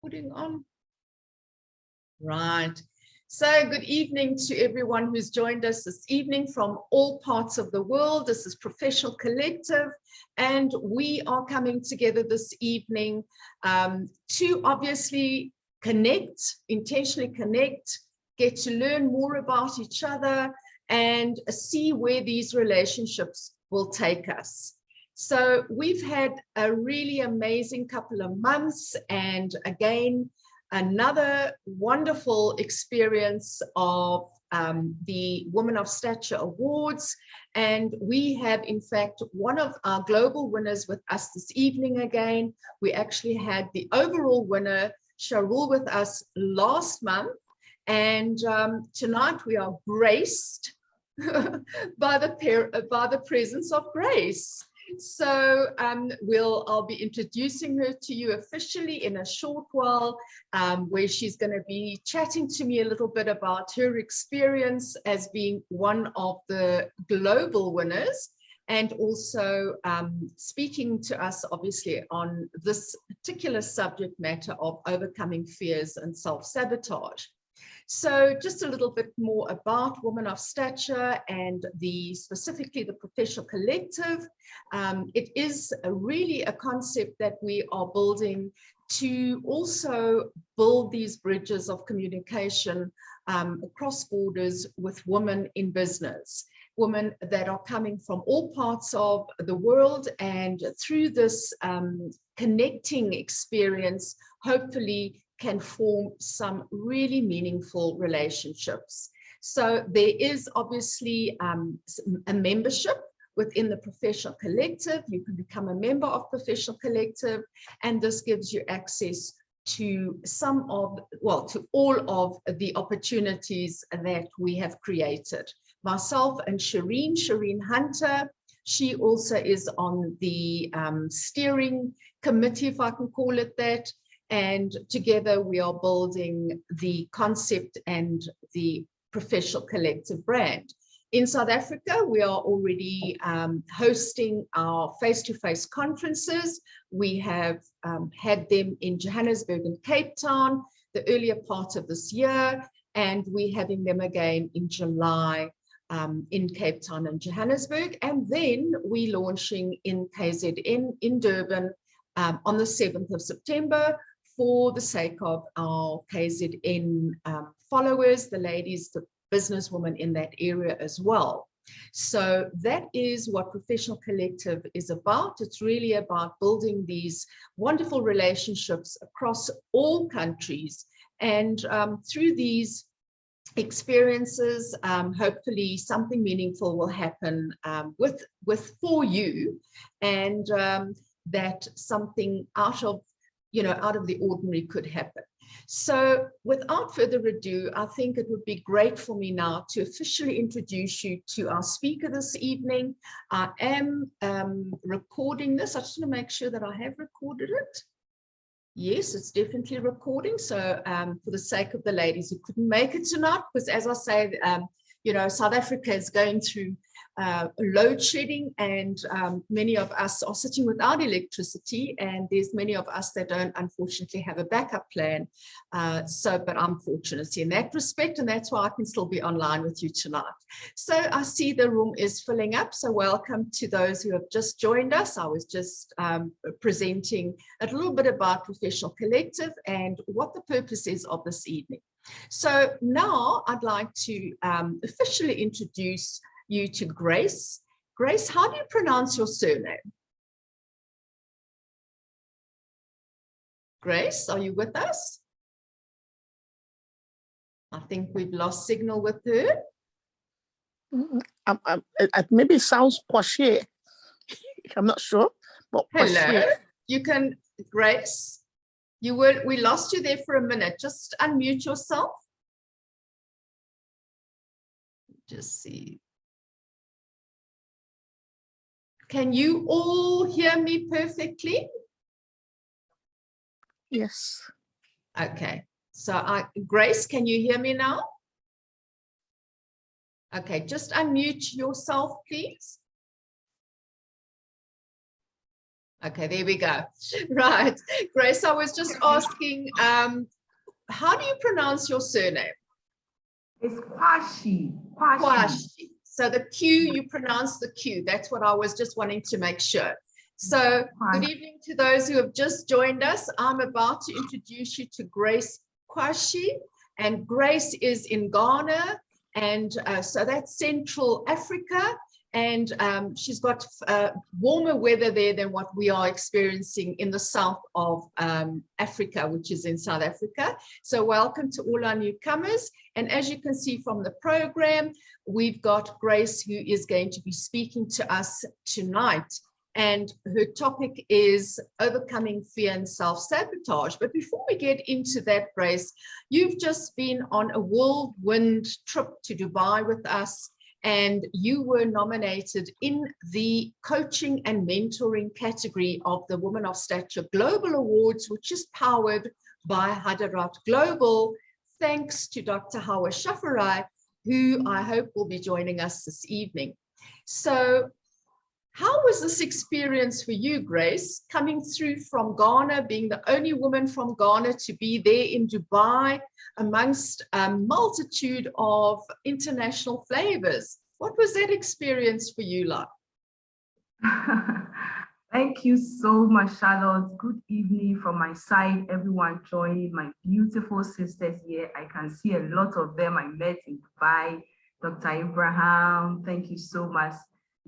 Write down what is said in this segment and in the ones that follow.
Putting on. Right. So good evening to everyone who's joined us this evening from all parts of the world. This is Professional Collective, and we are coming together this evening to obviously connect, intentionally connect, get to learn more about each other and see where these relationships will take us. So we've had a really amazing couple of months, and again, another wonderful experience of the Women of Stature Awards. And we have, in fact, one of our global winners with us this evening again. We actually had the overall winner, Sharul, with us last month. And tonight we are graced by the presence of Grace. So I'll be introducing her to you officially in a short while, where she's going to be chatting to me a little bit about her experience as being one of the global winners, and also speaking to us obviously on this particular subject matter of overcoming fears and self-sabotage. So just a little bit more about Women of Stature and specifically the Professional Collective. It is really a concept that we are building to also build these bridges of communication across borders with women in business, women that are coming from all parts of the world, and through this connecting experience, hopefully can form some really meaningful relationships. So there is obviously a membership within the Professional Collective. You can become a member of Professional Collective, and this gives you access to to all of the opportunities that we have created. Myself and Shireen Hunter, she also is on the steering committee, if I can call it that. And together we are building the concept and the Professional Collective brand. In South Africa, we are already hosting our face-to-face conferences. We have had them in Johannesburg and Cape Town the earlier part of this year, and we're having them again in July in Cape Town and Johannesburg. And then we're launching in KZN in Durban on the 7th of September, for the sake of our KZN followers, the ladies, the businesswomen in that area as well. So that is what Professional Collective is about. It's really about building these wonderful relationships across all countries. And through these experiences, hopefully something meaningful will happen for you, and that something out of the ordinary could happen. So without further ado, I think it would be great for me now to officially introduce you to our speaker this evening. I am recording this. I just want to make sure that I have recorded it. Yes, it's definitely recording. So for the sake of the ladies who couldn't make it tonight, because as I say, South Africa is going through load shedding, and many of us are sitting without electricity, and there's many of us that don't unfortunately have a backup plan. But I'm fortunate in that respect, and that's why I can still be online with you tonight. So I see the room is filling up. So welcome to those who have just joined us. I was just presenting a little bit about Professional Collective and what the purpose is of this evening. So now I'd like to officially introduce you to Grace. Grace, how do you pronounce your surname? Grace, are you with us? I think we've lost signal with her. It maybe sounds poche. I'm not sure, but hello. You can, Grace. We lost you there for a minute. Just unmute yourself. Just see. Can you all hear me perfectly? Yes. Okay. So Grace, can you hear me now? Okay, just unmute yourself, please. Okay, there we go. Right. Grace, I was just asking, how do you pronounce your surname? It's Kwashi. Kwashi. So the Q, you pronounce the Q. That's what I was just wanting to make sure. So good evening to those who have just joined us. I'm about to introduce you to Grace Kwashi, and Grace is in Ghana, and so that's Central Africa. And she's got warmer weather there than what we are experiencing in the south of Africa, which is in South Africa. So welcome to all our newcomers. And as you can see from the program, we've got Grace, who is going to be speaking to us tonight. And her topic is overcoming fear and self-sabotage. But before we get into that, Grace, you've just been on a whirlwind trip to Dubai with us, and you were nominated in the coaching and mentoring category of the Women of Stature Global Awards, which is powered by Hadarat Global, thanks to Dr. Hawa Shafarai, who I hope will be joining us this evening. So how was this experience for you, Grace, coming through from Ghana, being the only woman from Ghana to be there in Dubai amongst a multitude of international flavors? What was that experience for you like? Thank you so much, Charlotte. Good evening from my side, everyone joining, my beautiful sisters here. I can see a lot of them I met in Dubai. Dr. Abraham, thank you so much.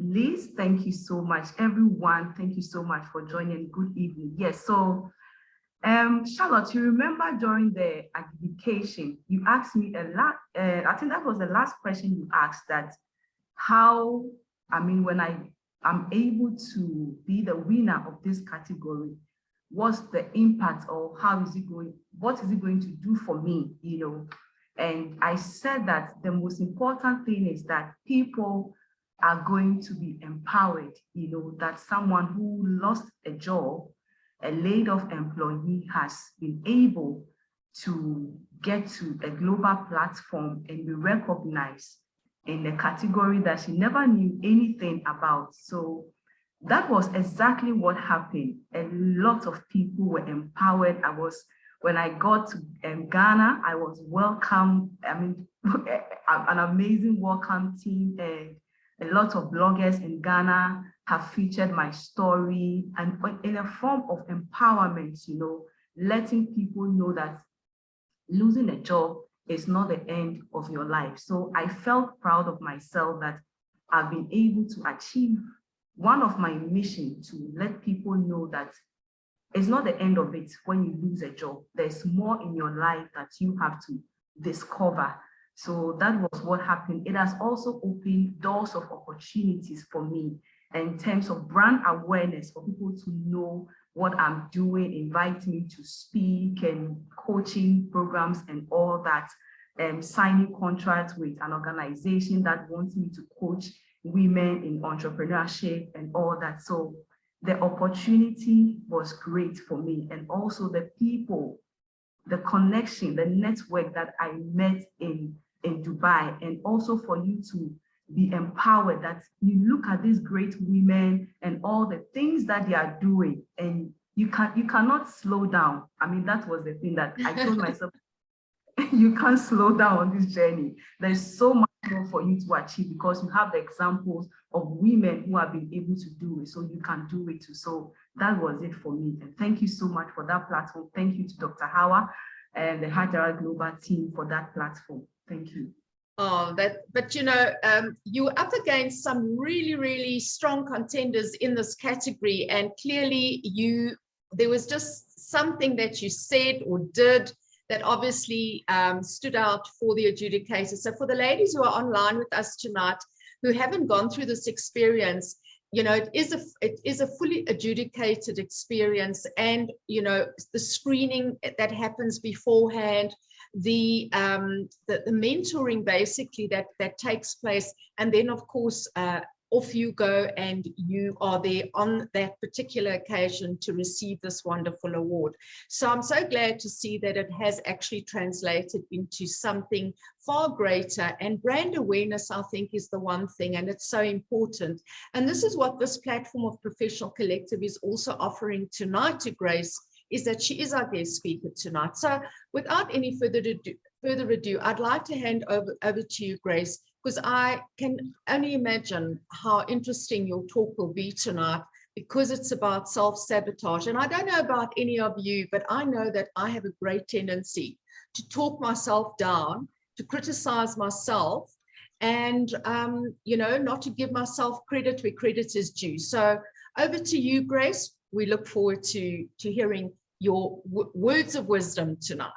Liz, thank you so much. Everyone, thank you so much for joining. Good evening. Yes, so Charlotte, you remember during the adjudication, you asked me a lot, I think that was the last question you asked, that how, I mean, when I'm able to be the winner of this category, what's the impact, or how is it going, what is it going to do for me, you know? And I said that the most important thing is that people are going to be empowered, you know, that someone who lost a job, a laid off employee, has been able to get to a global platform and be recognized in a category that she never knew anything about. So that was exactly what happened. A lot of people were empowered. When I got to Ghana, I was welcomed. I mean, an amazing welcome team, and a lot of bloggers in Ghana have featured my story, and in a form of empowerment, you know, letting people know that losing a job is not the end of your life. So I felt proud of myself that I've been able to achieve one of my missions, to let people know that it's not the end of it when you lose a job. There's more in your life that you have to discover. So that was what happened. It has also opened doors of opportunities for me in terms of brand awareness, for people to know what I'm doing, invite me to speak and coaching programs and all that, signing contracts with an organization that wants me to coach women in entrepreneurship and all that. So the opportunity was great for me, and also the people, the connection, the network that I met in Dubai, and also for you to be empowered, that you look at these great women and all the things that they are doing, and you cannot slow down. I mean, that was the thing that I told myself, you can't slow down on this journey. There's so much more for you to achieve, because you have the examples of women who have been able to do it, so you can do it too. So that was it for me. And thank you so much for that platform. Thank you to Dr. Hawa and the Hadarat Global team for that platform. Thank you. Oh, but you know, you're up against some really, really strong contenders in this category, and clearly there was just something that you said or did that obviously stood out for the adjudicators. So for the ladies who are online with us tonight, who haven't gone through this experience, you know, it is a fully adjudicated experience, and you know, the screening that happens beforehand, the mentoring basically that takes place, and then of course off you go, and you are there on that particular occasion to receive this wonderful award. So I'm so glad to see that it has actually translated into something far greater, and brand awareness, I think, is the one thing, and it's so important. And this is what this platform of Professional Collective is also offering tonight to Grace, is that she is our guest speaker tonight. So without any further ado, I'd like to hand over to you, Grace, because I can only imagine how interesting your talk will be tonight, because it's about self-sabotage. And I don't know about any of you, but I know that I have a great tendency to talk myself down, to criticize myself, and not to give myself credit where credit is due. So over to you, Grace. We look forward to hearing your words of wisdom tonight.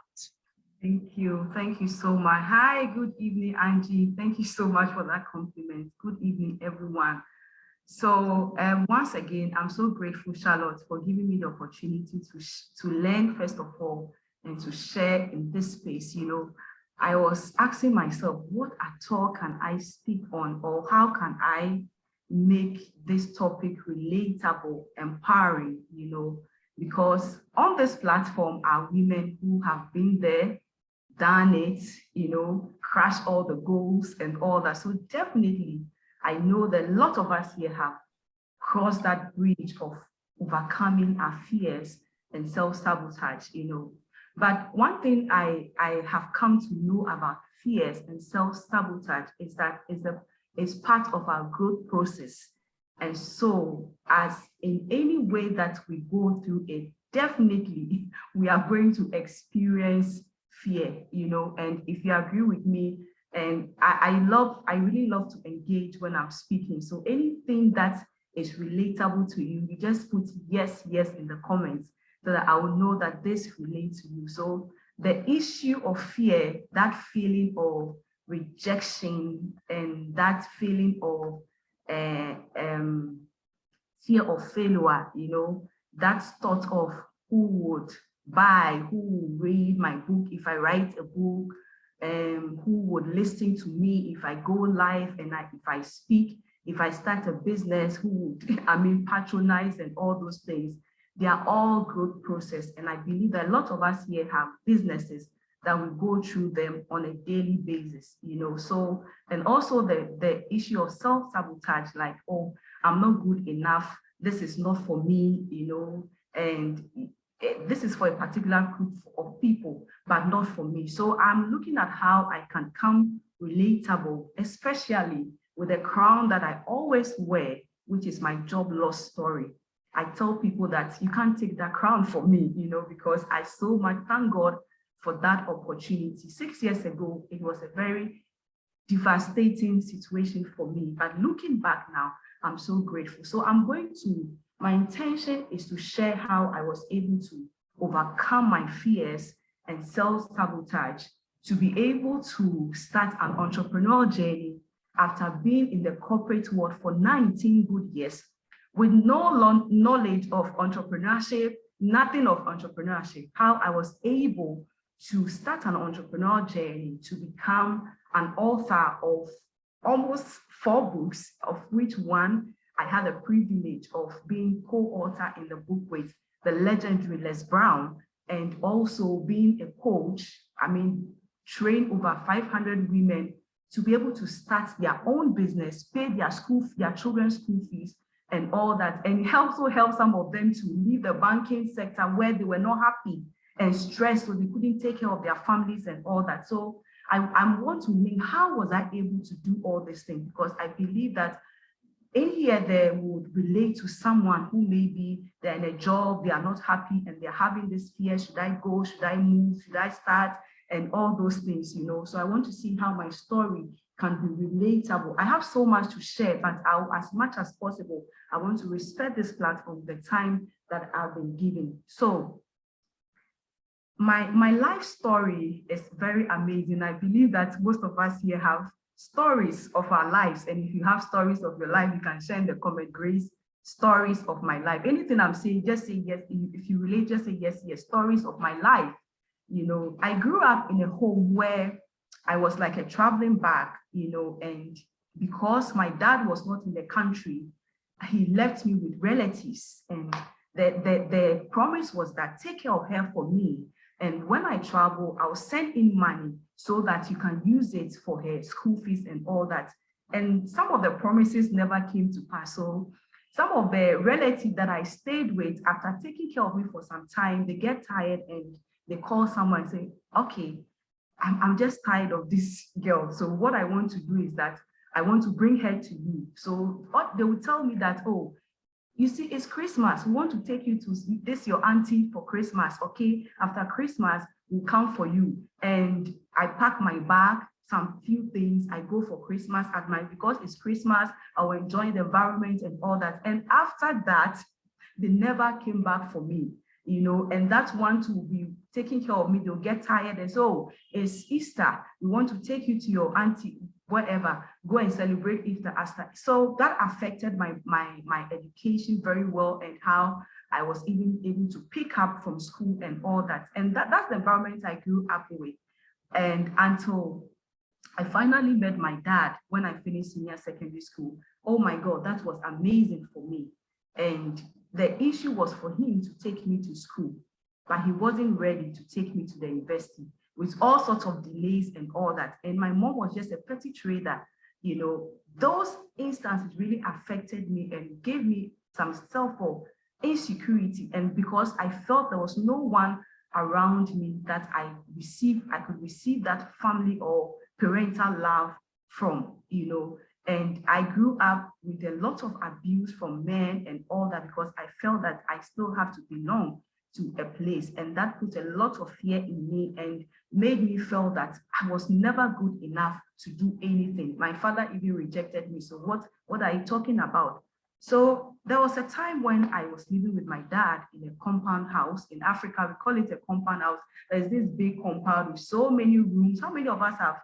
Thank you. Thank you so much. Hi, good evening, Angie. Thank you so much for that compliment. Good evening, everyone. So once again, I'm so grateful, Charlotte, for giving me the opportunity to learn, first of all, and to share in this space. I was asking myself, what at all can I speak on, or how can I make this topic relatable, empowering, because on this platform are women who have been there, done it, crashed all the goals and all that. So definitely, I know that a lot of us here have crossed that bridge of overcoming our fears and self-sabotage, But one thing I have come to know about fears and self-sabotage is that it's part of our growth process. And so as in any way that we go through it, definitely we are going to experience fear, and if you agree with me, and I really love to engage when I'm speaking. So anything that is relatable to you, you just put yes in the comments so that I will know that this relates to you. So the issue of fear, that feeling of rejection and that feeling of fear of failure, that thought of who would buy, who will read my book if I write a book, who would listen to me if I go live and if I speak, if I start a business, who would, patronize and all those things. They are all growth process. And I believe that a lot of us here have businesses that we go through them on a daily basis, So, and also the issue of self-sabotage, like, oh, I'm not good enough, this is not for me, and this is for a particular group of people, but not for me. So I'm looking at how I can come relatable, especially with the crown that I always wear, which is my job loss story. I tell people that you can't take that crown from me, because I so much thank God for that opportunity. 6 years ago, it was a very devastating situation for me. But looking back now, I'm so grateful. So my intention is to share how I was able to overcome my fears and self-sabotage to be able to start an entrepreneurial journey after being in the corporate world for 19 good years with no knowledge of entrepreneurship, nothing of entrepreneurship, how I was able to start an entrepreneurial journey to become an author of almost 4 books, of which one I had the privilege of being co-author in the book with the legendary Les Brown, and also being a coach, train over 500 women to be able to start their own business, pay their children's school fees and all that, and also help some of them to leave the banking sector where they were not happy and stressed, so they couldn't take care of their families and all that. So I want to know, how was I able to do all these things? Because I believe that in here they would relate to someone who maybe they're in a job, they are not happy, and they're having this fear: should I go, should I move, should I start, and all those things, So I want to see how my story can be relatable. I have so much to share, but as much as possible, I want to respect this platform, the time that I've been given. So my life story is very amazing. I believe that most of us here have stories of our lives. And if you have stories of your life, you can share in the comment, Grace, stories of my life. Anything I'm saying, just say yes. If you relate, just say yes, stories of my life. I grew up in a home where I was like a traveling bag, and because my dad was not in the country, he left me with relatives, and the promise was that take care of her for me. And when I travel, I'll send in money so that you can use it for her school fees and all that. And some of the promises never came to pass. So some of the relatives that I stayed with, after taking care of me for some time, they get tired and they call someone and say, okay, I'm just tired of this girl. So what I want to do is that I want to bring her to you. So they will tell me that, oh, you see, it's Christmas. We want to take you to this your auntie for Christmas. Okay, after Christmas, we'll come for you. And I pack my bag, some few things. I go for Christmas at because it's Christmas, I will enjoy the environment and all that. And after that, they never came back for me, you know, and that one to be taking care of me, they'll get tired and so it's Easter. We want to take you to your auntie, whatever, go and celebrate Easter after. So that affected my education very well, and how I was even able to pick up from school and all that. And that's the environment I grew up with. And until I finally met my dad when I finished senior secondary school. Oh my God, that was amazing for me. And the issue was for him to take me to school, but he wasn't ready to take me to the university, with all sorts of delays and all that. And my mom was just a petty trader. You know, those instances really affected me and gave me some self insecurity. And because I felt there was no one around me that I could receive that family or parental love from, you know. And I grew up with a lot of abuse from men and all that, because I felt that I still have to belong to a place, and that put a lot of fear in me and made me feel that I was never good enough to do anything. My father even rejected me. So what are you talking about? So there was a time when I was living with my dad in a compound house. In Africa, we call it a compound house. There's this big compound with so many rooms. How many of us have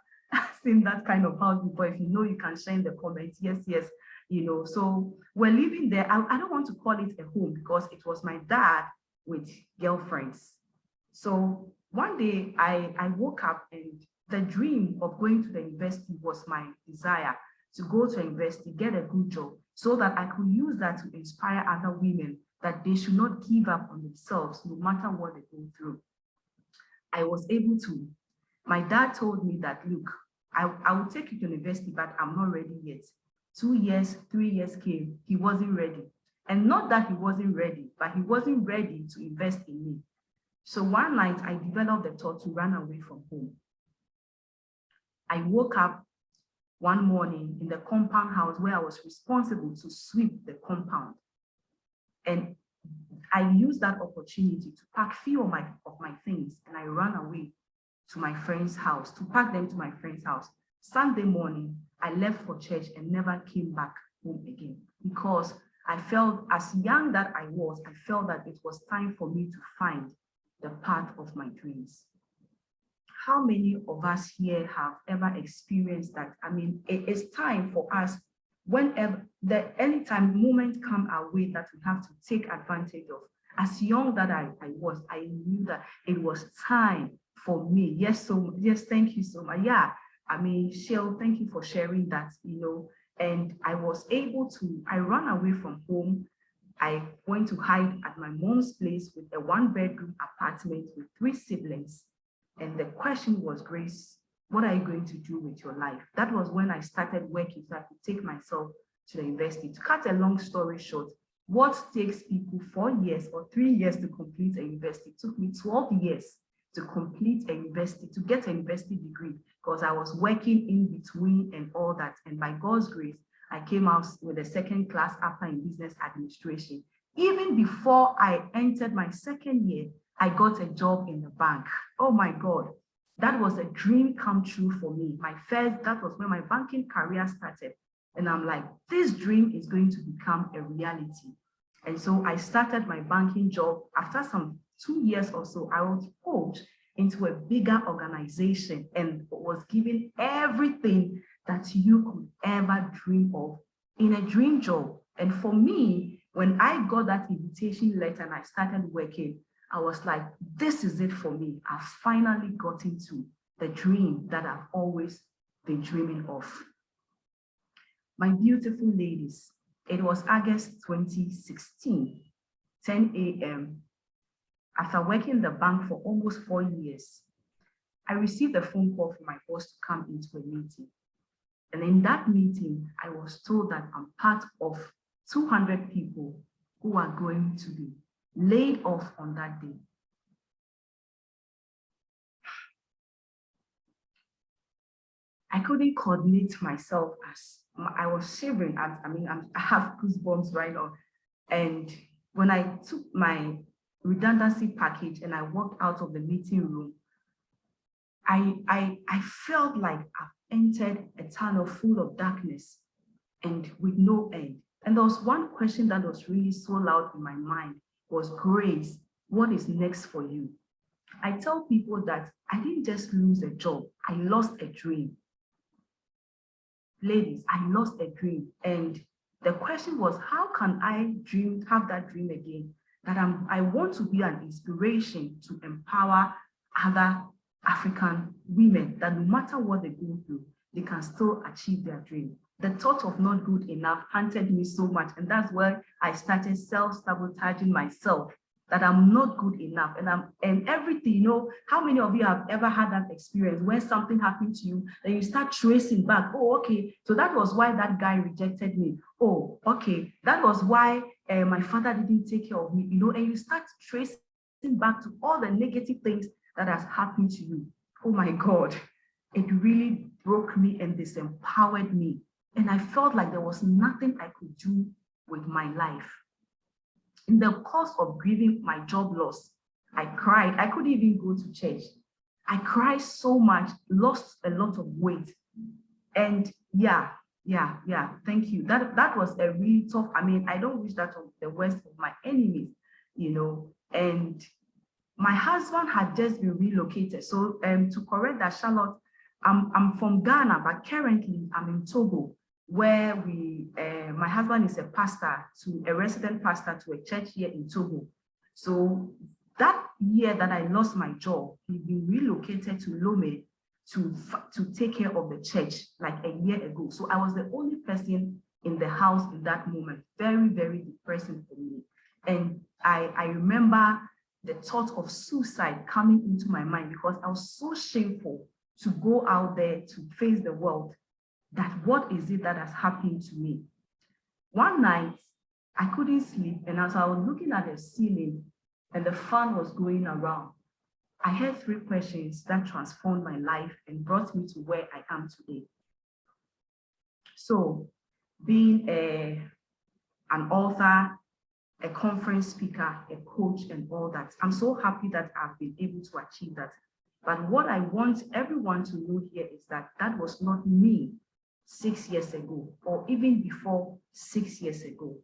seen that kind of house before? If you know, you can share in the comments. Yes, yes. You know, so we're living there. I don't want to call it a home because it was my dad with girlfriends. So one day I woke up, and the dream of going to the university was my desire to go to university, get a good job, so that I could use that to inspire other women that they should not give up on themselves no matter what they go through. I was able to. My dad told me that, look, I will take you to university, but I'm not ready yet. 2 years, 3 years came, he wasn't ready. And not that he wasn't ready, but he wasn't ready to invest in me. So one night I developed the thought to run away from home. I woke up one morning in the compound house where I was responsible to sweep the compound. And I used that opportunity to pack few of my things, and I ran away to my friend's house, to pack them to my friend's house. Sunday morning, I left for church and never came back home again, because I felt, as young that I was, I felt that it was time for me to find the path of my dreams. How many of us here have ever experienced that? I mean, it is time for us, whenever, anytime moments come our way that we have to take advantage of. As young that I was, I knew that it was time for me. Yes, so yes, thank you so much. Yeah, I mean, Shell, thank you for sharing that, you know. And I was able to, I ran away from home. I went to hide at my mom's place with a 1-bedroom apartment with 3 siblings. And the question was, Grace, what are you going to do with your life? That was when I started working so I could take myself to the university. To cut a long story short, what takes people 4 years or 3 years to complete a university took me 12 years to complete a university, to get a university degree, because I was working in between and all that. And by God's grace, I came out with a 2nd class upper in business administration. Even before I entered my 2nd year, I got a job in the bank. Oh my God, that was a dream come true for me. That was when my banking career started. And I'm like, this dream is going to become a reality. And so I started my banking job. After some 2 years or so, I was poached into a bigger organization and was given everything that you could ever dream of in a dream job. And for me, when I got that invitation letter and I started working, I was like, this is it for me. I've finally gotten to the dream that I've always been dreaming of. My beautiful ladies, it was August 2016, 10 a.m. After working in the bank for almost 4 years, I received a phone call from my boss to come into a meeting. And in that meeting, I was told that I'm part of 200 people who are going to be laid off on that day. I couldn't coordinate myself as I was shivering. I have goosebumps right now. And when I took my redundancy package and I walked out of the meeting room, I felt like I've entered a tunnel full of darkness and with no end. And there was one question that was really so loud in my mind was, Grace, what is next for you? I tell people that I didn't just lose a job, I lost a dream. Ladies, I lost a dream. And the question was, how can I have that dream again? That I want to be an inspiration to empower other African women, that no matter what they go through, they can still achieve their dream. The thought of not good enough haunted me so much. And that's where I started self-sabotaging myself, that I'm not good enough. And everything, you know, how many of you have ever had that experience when something happened to you, then you start tracing back, oh, okay, so that was why that guy rejected me. Oh, okay, that was why my father didn't take care of me, you know, and you start tracing back to all the negative things that has happened to you. Oh my God, it really broke me and disempowered me. And I felt like there was nothing I could do with my life. In the course of grieving my job loss, I cried. I couldn't even go to church. I cried so much, lost a lot of weight. And yeah, thank you. That was a really tough, I don't wish that on the worst of my enemies, you know. And my husband had just been relocated. So to correct that, Charlotte, I'm from Ghana, but currently I'm in Togo, where my husband is a resident pastor to a church here in Togo. So that year that I lost my job, he'd been relocated to Lome to take care of the church like a year ago. So I was the only person in the house in that moment. Very, very depressing for me. And I remember the thought of suicide coming into my mind because I was so shameful to go out there to face the world, that what is it that has happened to me? One night, I couldn't sleep, and as I was looking at the ceiling and the fan was going around, I had 3 questions that transformed my life and brought me to where I am today. So, being an author, a conference speaker, a coach, and all that, I'm so happy that I've been able to achieve that. But what I want everyone to know here is that that was not me 6 years ago, or even before 6 years ago.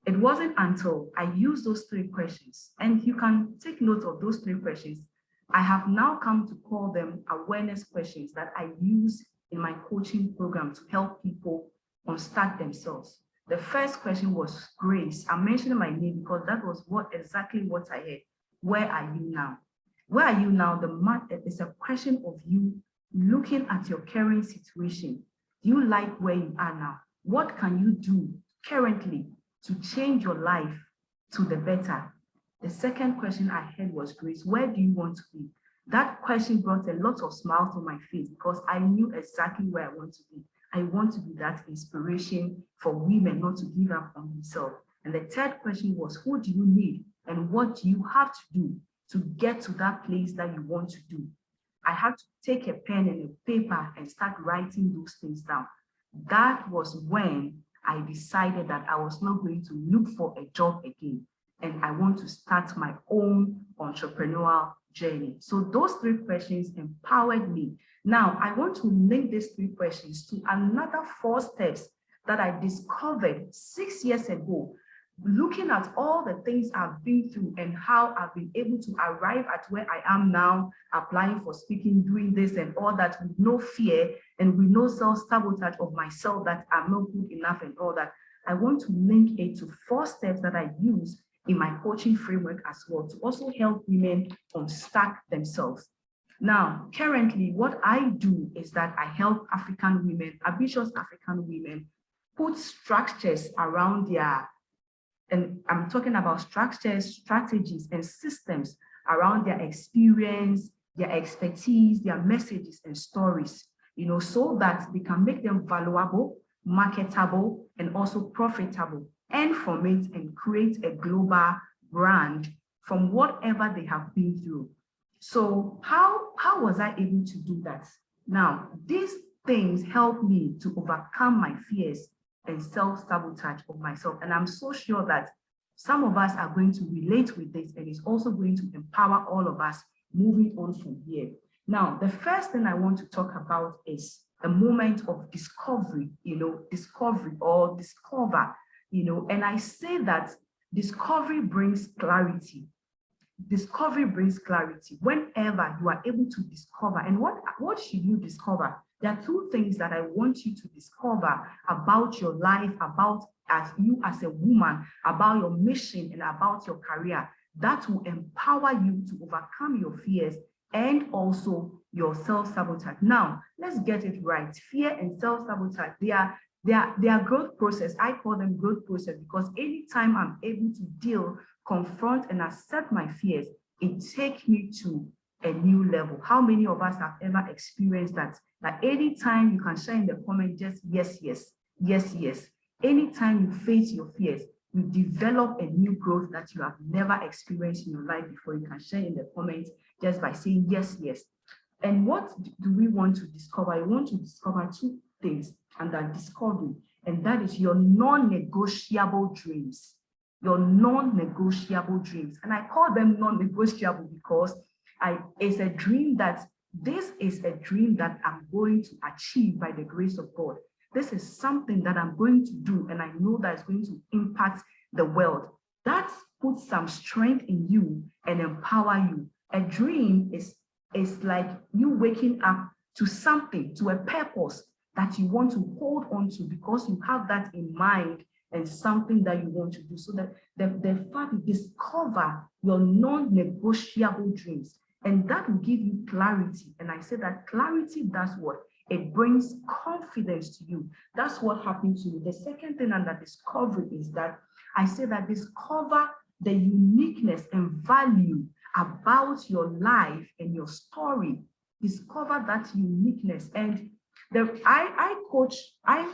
It wasn't until I used those 3 questions, and you can take note of those 3 questions. I have now come to call them awareness questions that I use in my coaching program to help people unstuck themselves. The first question was Grace. I'm mentioning my name because that was exactly what I heard. Where are you now? Where are you now? It's a question of you looking at your current situation. Do you like where you are now? What can you do currently to change your life to the better? The second question I had was, Grace, where do you want to be? That question brought a lot of smiles to my face because I knew exactly where I want to be. I want to be that inspiration for women not to give up on themselves. And the third question was, who do you need and what do you have to do to get to that place that you want to do? I had to take a pen and a paper and start writing those things down. That was when I decided that I was not going to look for a job again, and I want to start my own entrepreneurial journey. So those 3 questions empowered me. Now, I want to link these 3 questions to another 4 steps that I discovered 6 years ago, looking at all the things I've been through and how I've been able to arrive at where I am now, applying for speaking, doing this and all that with no fear and with no self-sabotage of myself that I'm not good enough and all that. I want to link it to 4 steps that I use in my coaching framework as well to also help women unstuck themselves. Now, currently, what I do is that I help African women, ambitious African women, put structures around their, and I'm talking about structures, strategies, and systems around their experience, their expertise, their messages and stories, so that they can make them valuable, marketable, and also profitable, and from it and create a global brand from whatever they have been through. So how was I able to do that? Now, these things help me to overcome my fears and self-sabotage of myself. And I'm so sure that some of us are going to relate with this, and it's also going to empower all of us moving on from here. Now, the first thing I want to talk about is a moment of discovery, discovery or discover, and I say that discovery brings clarity. Discovery brings clarity. Whenever you are able to discover, and what should you discover? There are two things that I want you to discover about your life, about as you as a woman, about your mission and about your career, that will empower you to overcome your fears and also your self-sabotage. Now, let's get it right. Fear and self-sabotage, they are growth process. I call them growth process because anytime I'm able to deal, confront, and accept my fears, it takes me to a new level. How many of us have ever experienced that? That anytime you can share in the comment, just yes, yes, yes, yes. Anytime you face your fears, you develop a new growth that you have never experienced in your life before. You can share in the comments just by saying yes, yes. And what do we want to discover? You want to discover two things under discovery, and that is your non-negotiable dreams. Your non-negotiable dreams. And I call them non-negotiable because it's a dream that this is a dream that I'm going to achieve by the grace of God. This is something that I'm going to do, and I know that it's going to impact the world. That puts some strength in you and empower you. A dream is like you waking up to something, to a purpose that you want to hold on to because you have that in mind and something that you want to do. So that the fact you discover your non-negotiable dreams, and that will give you clarity. And I say that clarity does what? It brings confidence to you. That's what happens to you. The second thing under discovery is that I say that discover the uniqueness and value about your life and your story. Discover that uniqueness. And I coach, I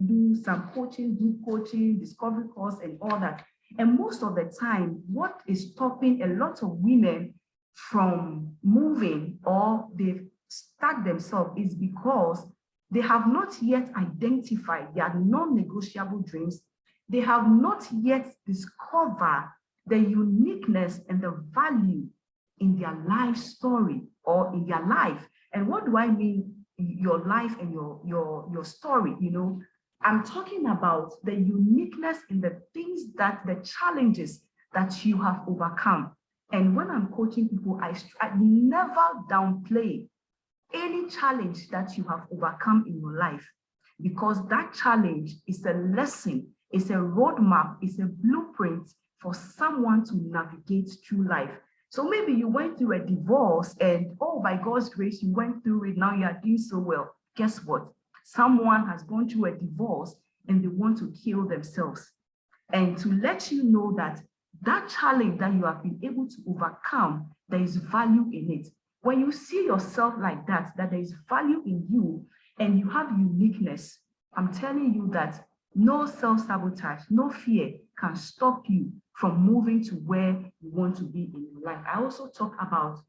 do some coaching, discovery course and all that. And most of the time, what is stopping a lot of women from moving or they've stuck themselves is because they have not yet identified their non-negotiable dreams. They have not yet discovered the uniqueness and the value in their life story or in their life. And what do I mean? Your life and your story, I'm talking about the uniqueness in the things that the challenges that you have overcome. And when I'm coaching people, I never downplay any challenge that you have overcome in your life, because that challenge is a lesson, it's a roadmap, it's a blueprint for someone to navigate through life. So maybe you went through a divorce and, oh, by God's grace, you went through it. Now you are doing so well. Guess what? Someone has gone through a divorce and they want to kill themselves. And to let you know that that challenge that you have been able to overcome, there is value in it. When you see yourself like that, that there is value in you and you have uniqueness, I'm telling you that no self-sabotage, no fear can stop you from moving to where you want to be in your life. I also talk about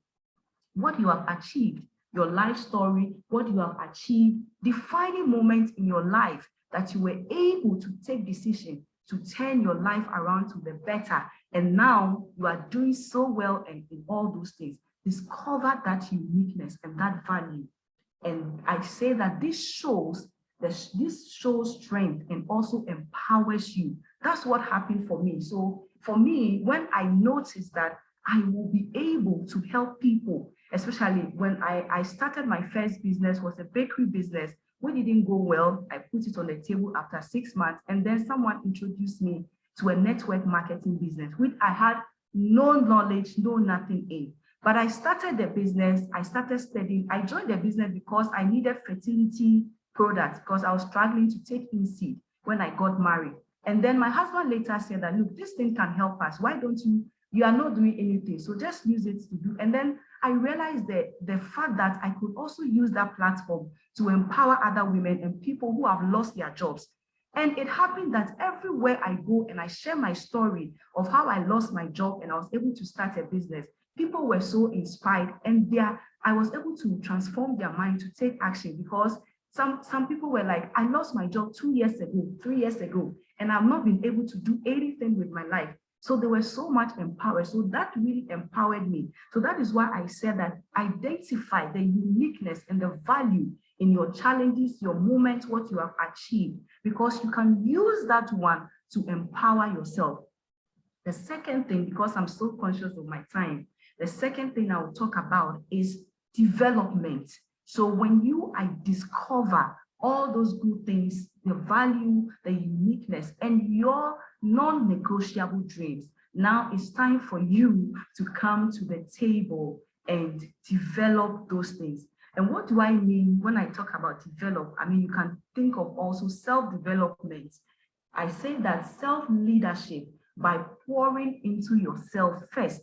what you have achieved, your life story, what you have achieved, defining moments in your life that you were able to take decision to turn your life around to the better. And now you are doing so well and in all those things. Discover that uniqueness and that value. And I say that this shows strength and also empowers you. That's what happened for me. So for me, when I noticed that I will be able to help people, especially when I started my first business, was a bakery business. When it didn't go well, I put it on the table after 6 months, and then someone introduced me to a network marketing business, which I had no knowledge, no nothing in. But I started the business, I started studying. I joined the business because I needed fertility products because I was struggling to take in seed when I got married. And then my husband later said that, look, this thing can help us. Why don't you are not doing anything, so just use it to do. And then I realized that the fact that I could also use that platform to empower other women and people who have lost their jobs. And it happened that everywhere I go and I share my story of how I lost my job and I was able to start a business, people were so inspired, and I was able to transform their mind to take action, because some people were like, I lost my job 2 years ago, 3 years ago, and I've not been able to do anything with my life. So they were so much empowered. So that really empowered me. So that is why I said that identify the uniqueness and the value in your challenges, your moments, what you have achieved, because you can use that one to empower yourself. The second thing, because I'm so conscious of my time, the second thing I will talk about is development. So when I discover all those good things, the value, the uniqueness, and your non-negotiable dreams, now it's time for you to come to the table and develop those things. And what do I mean when I talk about develop? I mean, you can think of also self-development. I say that self-leadership by pouring into yourself first,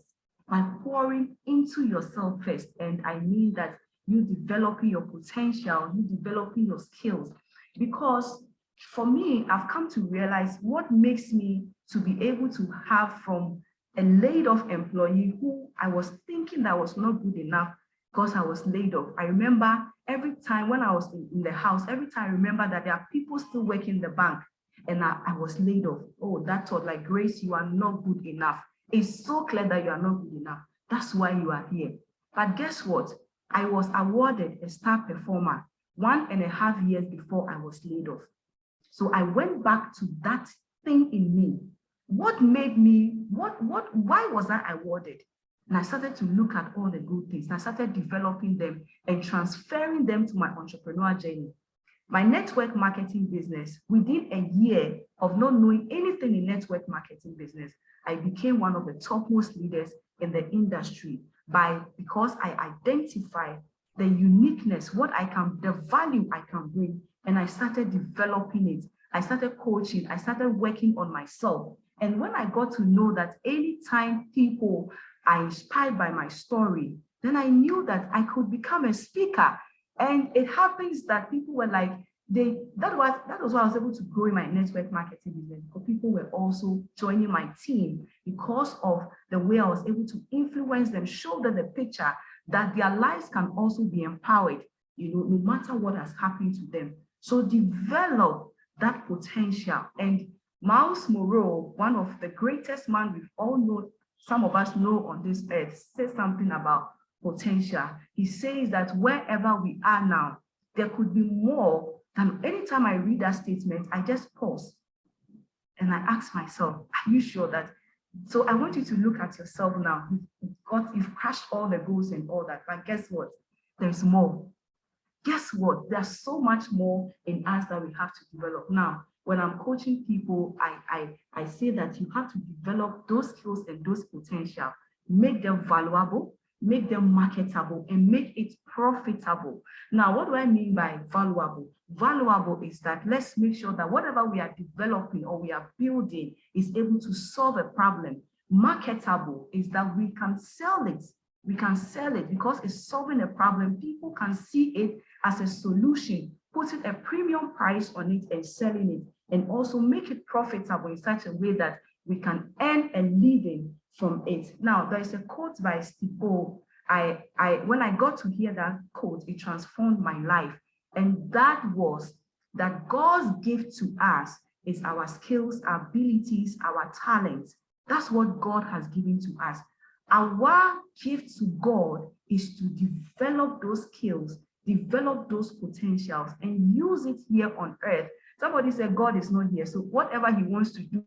by pouring into yourself first. And I mean that you developing your potential, you developing your skills. Because for me, I've come to realize what makes me to be able to have from a laid off employee who I was thinking that was not good enough because I was laid off. I remember every time when I was in the house, every time I remember that there are people still working in the bank and I was laid off. Oh, that thought, like, Grace, you are not good enough. It's so clear that you are not good enough. That's why you are here. But guess what? I was awarded a star performer 1.5 years before I was laid off. So I went back to that thing in me. What made me, why was I awarded? And I started to look at all the good things. And I started developing them and transferring them to my entrepreneurial journey. My network marketing business, within a year of not knowing anything in network marketing business, I became one of the topmost leaders in the industry because I identified the uniqueness, the value I can bring, and I started developing it. I started coaching, I started working on myself. And when I got to know that anytime people are inspired by my story, then I knew that I could become a speaker. And it happens that people were like, that was why I was able to grow in my network marketing business, because people were also joining my team because of the way I was able to influence them, show them the picture that their lives can also be empowered, no matter what has happened to them. So develop that potential. And Miles Monroe, one of the greatest men we've all known, some of us know on this earth, says something about potential. He says that wherever we are now, there could be more. And anytime I read that statement, I just pause and I ask myself, are you sure that? So I want you to look at yourself now. You've crushed all the goals and all that, but guess what? There's more. Guess what? There's so much more in us that we have to develop. Now, when I'm coaching people, I say that you have to develop those skills and those potential, make them valuable, make them marketable, and make it profitable. Now, what do I mean by valuable? Valuable is that let's make sure that whatever we are developing or we are building is able to solve a problem. Marketable is that we can sell it. We can sell it because it's solving a problem. People can see it as a solution, putting a premium price on it and selling it, and also make it profitable in such a way that we can earn a living from it. Now, there is a quote by Steve O. When I got to hear that quote, it transformed my life. And that was that God's gift to us is our skills, our abilities, our talents. That's what God has given to us. Our gift to God is to develop those skills, develop those potentials, and use it here on earth. Somebody said God is not here, so whatever he wants to do,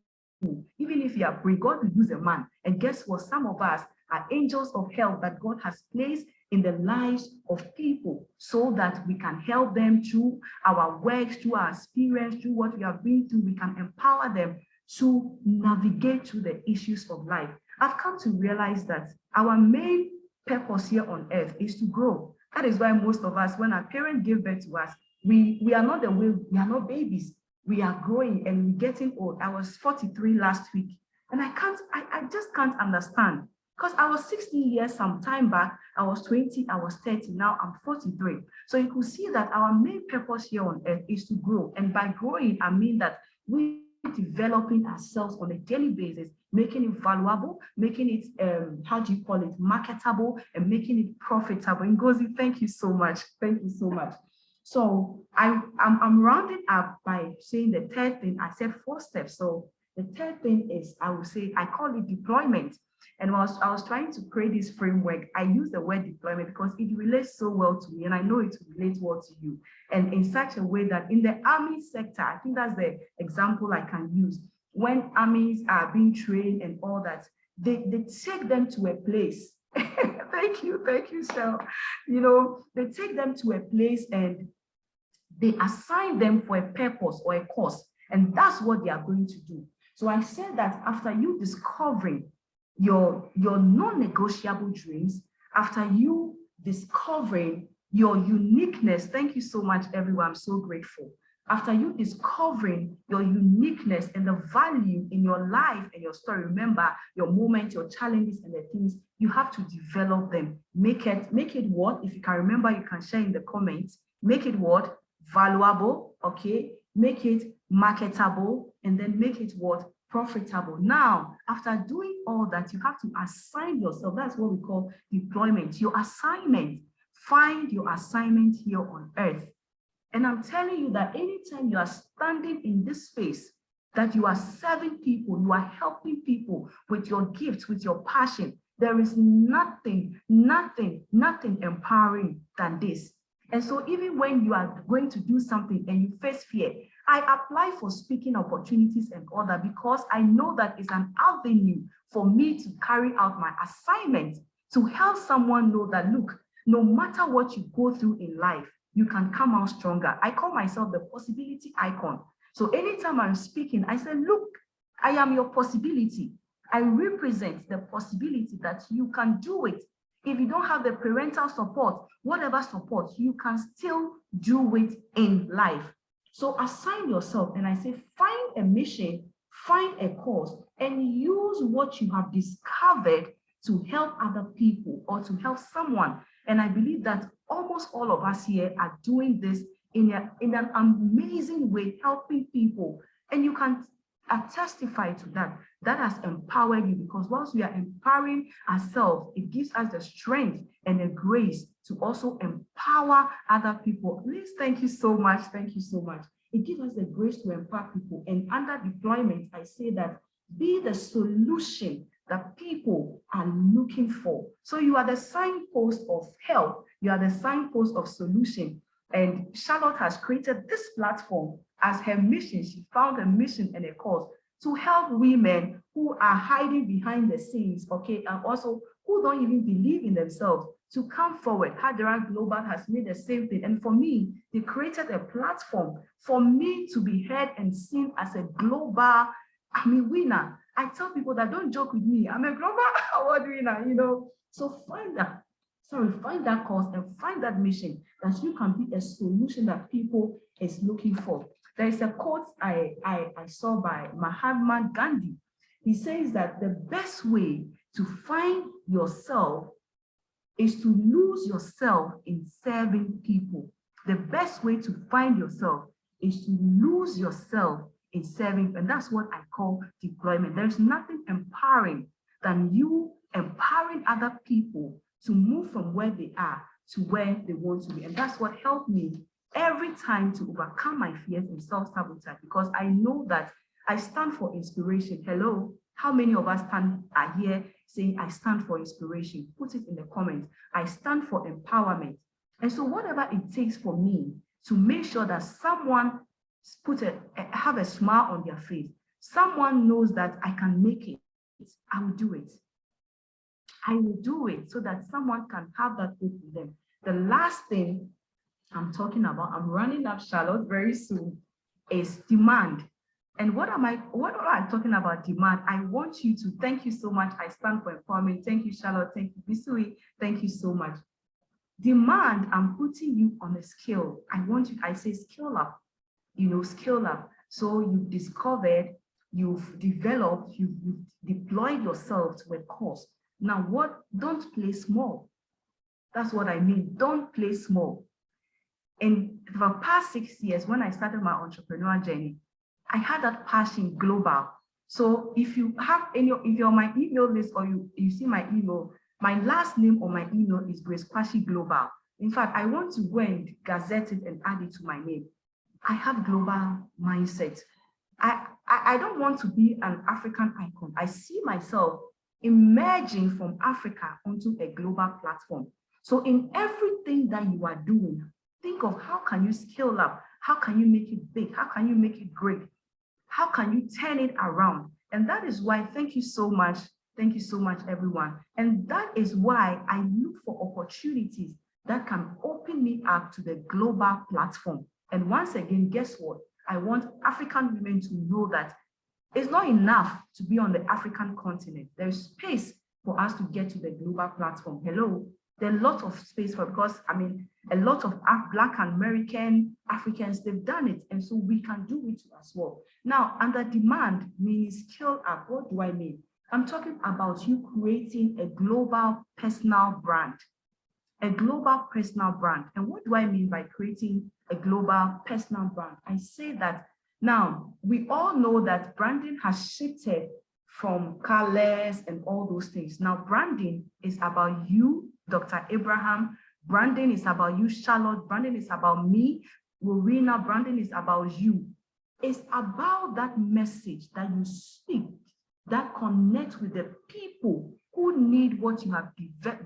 even if you are praying, God will use a man. And guess what? Some of us are angels of help that God has placed in the lives of people so that we can help them through our works, through our experience, through what we have been through. We can empower them to navigate through the issues of life. I've come to realize that our main purpose here on earth is to grow. That is why most of us, when our parents give birth to us, we are not we are not babies. We are growing and we're getting old. I was 43 last week, and I just can't understand, because I was 16 years some time back, I was 20, I was 30, now I'm 43. So you could see that our main purpose here on earth is to grow. And by growing, I mean that we developing ourselves on a daily basis, making it valuable, making it, how do you call it, marketable, and making it profitable. Ngozi, thank you so much. Thank you so much. So I'm rounding up by saying the third thing. I said 4 steps. So the third thing is, I would say, I call it deployment. And I was trying to create this framework, I use the word deployment because it relates so well to me, and I know it relates well to you. And in such a way that in the army sector, I think that's the example I can use. When armies are being trained and all that, they take them to a place. Thank you, Shell. You know, they take them to a place and they assign them for a purpose or a cause, and that's what they are going to do. So I said that after you discovering your non-negotiable dreams, after you discovering your uniqueness, thank you so much, everyone, I'm so grateful. After you discovering your uniqueness and the value in your life and your story, remember your moments, your challenges and the things, you have to develop them. Make it what? If you can remember, you can share in the comments. Make it what? Valuable, okay? Make it marketable, and then make it what? Profitable. Now, after doing all that, you have to assign yourself. That's what we call deployment. Your assignment. Find your assignment here on earth. And I'm telling you that anytime you are standing in this space, that you are serving people, you are helping people with your gifts, with your passion, there is nothing empowering than this. And so even when you are going to do something and you face fear, I apply for speaking opportunities and all that because I know that it's an avenue for me to carry out my assignment, to help someone know that, look, no matter what you go through in life, you can come out stronger. I call myself the possibility icon. So anytime I'm speaking, I say, look, I am your possibility. I represent the possibility that you can do it. If you don't have the parental support, whatever support, you can still do it in life. So assign yourself, and I say, find a mission, find a cause, and use what you have discovered to help other people or to help someone. And I believe that almost all of us here are doing this in an amazing way, helping people. And you can testify to that. That has empowered you, because once we are empowering ourselves, it gives us the strength and the grace to also empower other people. Please, thank you so much. Thank you so much. It gives us the grace to empower people. And under deployment, I say that be the solution that people are looking for. So you are the signpost of help. You are the signpost of solution. And Charlotte has created this platform as her mission. She found a mission and a cause to help women who are hiding behind the scenes, okay, and also who don't even believe in themselves to come forward. Hadera Global has made the same thing. And for me, they created a platform for me to be heard and seen as a global, winner. I tell people that don't joke with me. I'm a global award winner, you know. So find that cause and find that mission that you can be a solution that people is looking for. There is a quote I saw by Mahatma Gandhi. He says that the best way to find yourself is to lose yourself in serving people. The best way to find yourself is to lose yourself in serving, and that's what I call deployment. There's nothing empowering than you empowering other people to move from where they are to where they want to be. And that's what helped me every time to overcome my fears and self-sabotage, because I know that I stand for inspiration. Hello, how many of us are here saying I stand for inspiration? Put it in the comments. I stand for empowerment. And so whatever it takes for me to make sure that someone have a smile on their face, someone knows that I can make it, I will do it. I will do it so that someone can have that hope in them. The last thing I'm talking about, I'm running up, Charlotte, very soon, is demand. And what am I talking about demand? I want you to, thank you so much. I stand for empowerment. Thank you, Charlotte. Thank you, Bisui. Thank you so much. Demand, I'm putting you on a scale. I say scale up, scale up. So you've discovered, you've developed, you've deployed yourself to a cause. Now don't play small. That's what I mean. Don't play small. In the past 6 years, when I started my entrepreneurial journey, I had that passion global. So if you have if you're on my email list or you see my email, my last name on my email is Grace Kwashi Global. In fact, I want to go and gazette it and add it to my name. I have global mindset. I don't want to be an African icon. I see myself emerging from Africa onto a global platform. So in everything that you are doing, think of how can you scale up? How can you make it big? How can you make it great? How can you turn it around? And that is why, thank you so much. Thank you so much, everyone. And that is why I look for opportunities that can open me up to the global platform. And once again, guess what? I want African women to know that it's not enough to be on the African continent. There's space for us to get to the global platform. Hello, there's a lot of space because a lot of Black American Africans, they've done it. And so we can do it as well. Now, under demand means scale up. What do I mean? I'm talking about you creating a global personal brand. A global personal brand. And what do I mean by creating a global personal brand? I say that now we all know that branding has shifted from colors and all those things. Now, branding is about you, Dr. Abraham. Branding is about you, Charlotte. Branding is about me, Rowena. Branding is about you. It's about that message that you speak that connects with the people who need what you have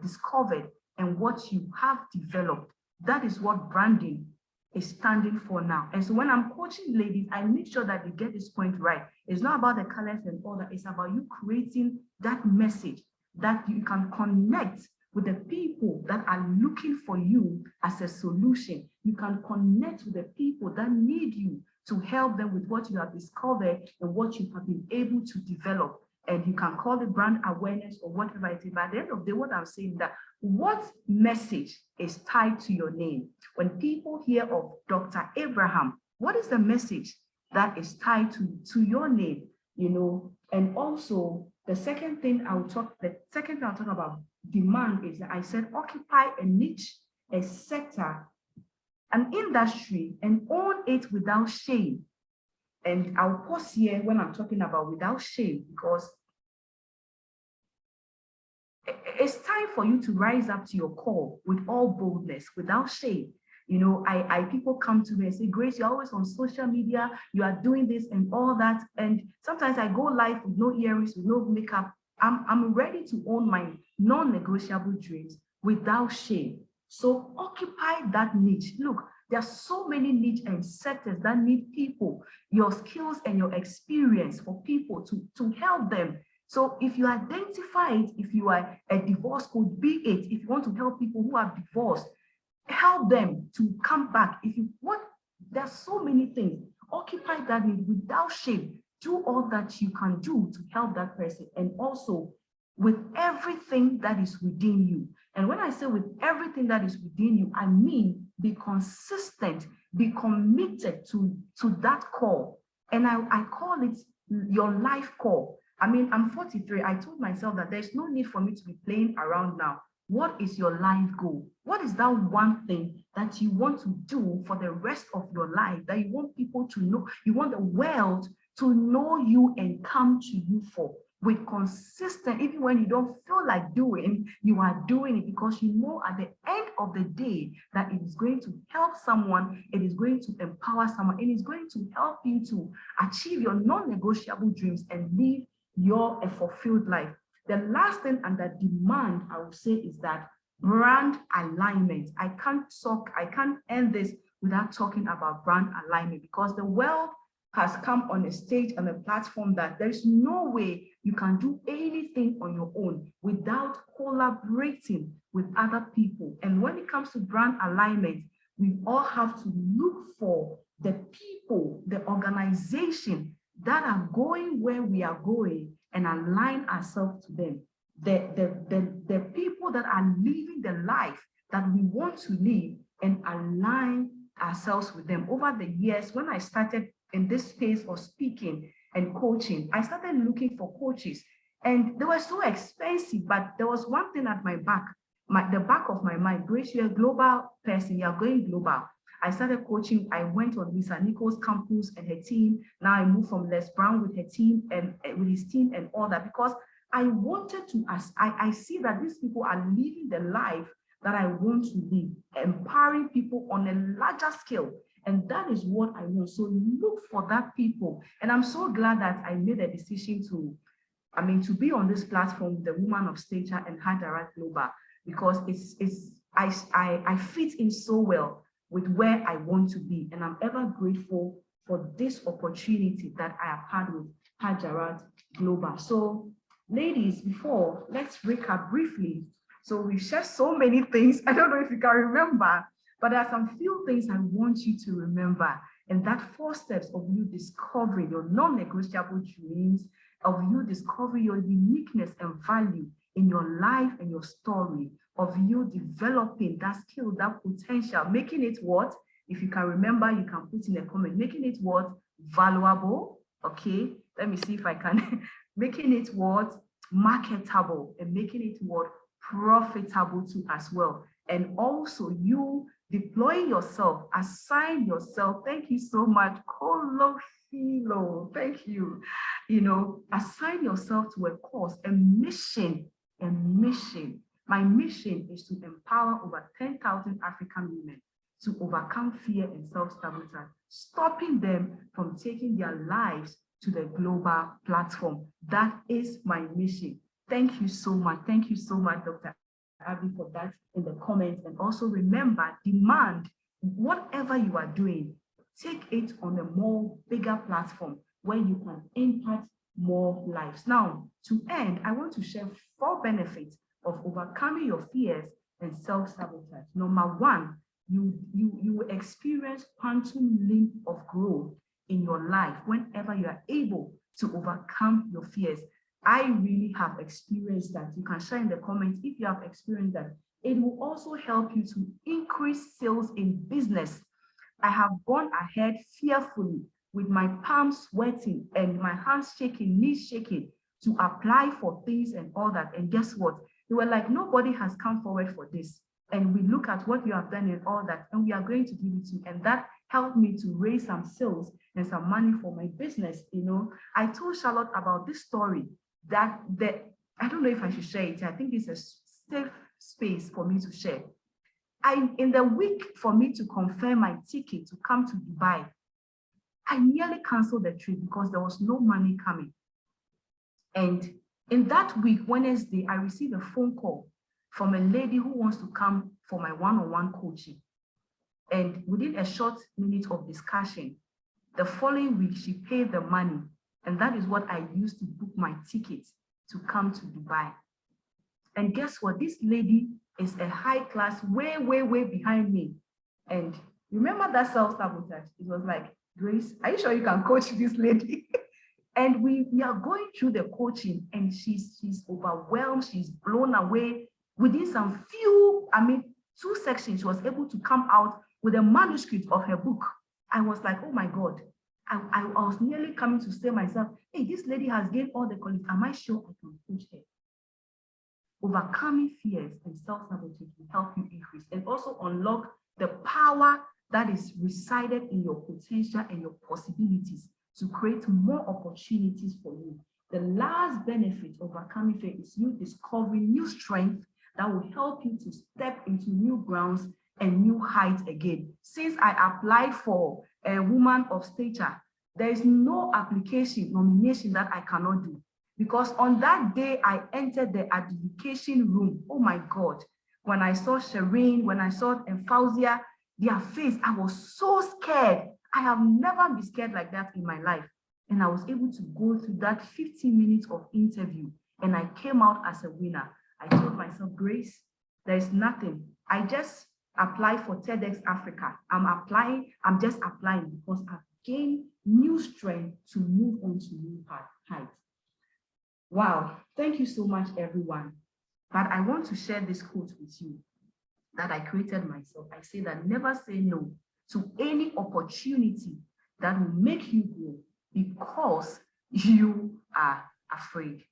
discovered and what you have developed. That is what branding is standing for now. And so when I'm coaching ladies, I make sure that they get this point right. It's not about the colors and all that. It's about you creating that message that you can connect with the people that are looking for you as a solution. You can connect with the people that need you to help them with what you have discovered and what you have been able to develop. And you can call it brand awareness or whatever it is. But at the end of the day, what I'm saying is that what message is tied to your name? When people hear of Dr. Abraham, what is the message that is tied to your name? And also the second thing I'll talk about demand is that I said occupy a niche, a sector, an industry, and own it without shame. And I'll pause here when I'm talking about without shame, because it's time for you to rise up to your call with all boldness, without shame. People come to me and say, Grace, you're always on social media, you are doing this and all that. And sometimes I go live with no earrings, with no makeup. I'm ready to own my non-negotiable dreams without shame. So occupy that niche. Look, there are so many niche and sectors that need people, your skills and your experience for people to help them. So if you identify it, if you are a divorce coach, be it, if you want to help people who are divorced, help them to come back. If you want, there are so many things. Occupy that need without shame. Do all that you can do to help that person, and also with everything that is within you. And when I say with everything that is within you, I mean be consistent, be committed to that call. And I call it your life call. I'm 43. I told myself that there's no need for me to be playing around now. What is your life goal? What is that one thing that you want to do for the rest of your life, that you want people to know, you want the world to know you and come to you for? With consistent, even when you don't feel like doing, you are doing it because you know at the end of the day that it is going to help someone, it is going to empower someone, it is going to help you to achieve your non-negotiable dreams and live a fulfilled life. The last thing under demand, I would say, is that brand alignment. I can't end this without talking about brand alignment, because the world has come on a stage, on a platform, that there's no way you can do anything on your own without collaborating with other people. And when it comes to brand alignment, we all have to look for the people, the organization that are going where we are going and align ourselves to them. The people that are living the life that we want to live and align ourselves with them. Over the years, when I started in this space of speaking and coaching, I started looking for coaches, and they were so expensive, but there was one thing at my back, the back of my mind: Grace, you're a global person, you're going global. I started coaching. I went on Lisa Nichols' campus and her team. Now I moved from Les Brown with her team and with his team and all that, because I wanted to, I see that these people are living the life that I want to live, empowering people on a larger scale. And that is what I want. So look for that people. And I'm so glad that I made a decision to be on this platform, the Woman of Stature and Hajarat Global, because I fit in so well with where I want to be. And I'm ever grateful for this opportunity that I have had with Hajarat Global. So ladies, let's recap briefly. So we've shared so many things. I don't know if you can remember, but there are some few things I want you to remember. And that 4 steps of you discovering your non-negotiable dreams, of you discovering your uniqueness and value in your life and your story, of you developing that skill, that potential, making it what? If you can remember, you can put in a comment, making it what? Valuable. Okay, let me see if I can. Making it what? Marketable, and making it what? Profitable too as well. And also you deploying yourself, assign yourself. Thank you so much, Colofilo. Thank you. Assign yourself to a cause, a mission, a mission. My mission is to empower over 10,000 African women to overcome fear and self-sabotage, stopping them from taking their lives to the global platform. That is my mission. Thank you so much. Thank you so much, Dr. Abby, for that in the comments. And also remember, demand whatever you are doing, take it on a more bigger platform where you can impact more lives. Now, to end, I want to share 4 benefits of overcoming your fears and self-sabotage. Number 1, you will experience quantum leap of growth in your life whenever you are able to overcome your fears. I really have experienced that. You can share in the comments if you have experienced that. It will also help you to increase sales in business. I have gone ahead fearfully with my palms sweating and my hands shaking, knees shaking, to apply for things and all that. And guess what? They were like, nobody has come forward for this. And we look at what you have done and all that, and we are going to give it to you. And that helped me to raise some sales and some money for my business. I told Charlotte about this story that I don't know if I should share it. I think it's a safe space for me to share. In the week for me to confirm my ticket to come to Dubai, I nearly canceled the trip because there was no money coming. And in that week, Wednesday, I received a phone call from a lady who wants to come for my one-on-one coaching. And within a short minute of discussion, the following week, she paid the money. And that is what I used to book my tickets to come to Dubai. And guess what? This lady is a high class, way, way, way behind me. And remember that self-sabotage? It was like, Grace, are you sure you can coach this lady? And we are going through the coaching, and she's overwhelmed, she's blown away. Within some few, 2 sections, she was able to come out with a manuscript of her book. I was like, oh my God. I was nearly coming to say myself, hey, this lady has gained all the qualities. Am I sure I can coach her? Overcoming fears and self-sabotage will help you increase and also unlock the power that is resided in your potential and your possibilities to create more opportunities for you. The last benefit of overcoming fear is you discovering new strength that will help you to step into new grounds and new heights again. Since I applied for a Woman of Stature, there is no nomination that I cannot do. Because on that day, I entered the adjudication room. Oh my God. When I saw Shireen, when I saw Fauzia, their face, I was so scared. I have never been scared like that in my life. And I was able to go through that 15 minutes of interview, and I came out as a winner. I told myself, Grace, there is nothing. I just applied for TEDx Africa. I'm just applying because I've gain new strength to move on to new heights. Wow, thank you so much, everyone. But I want to share this quote with you that I created myself. I say that never say no to any opportunity that will make you grow because you are afraid.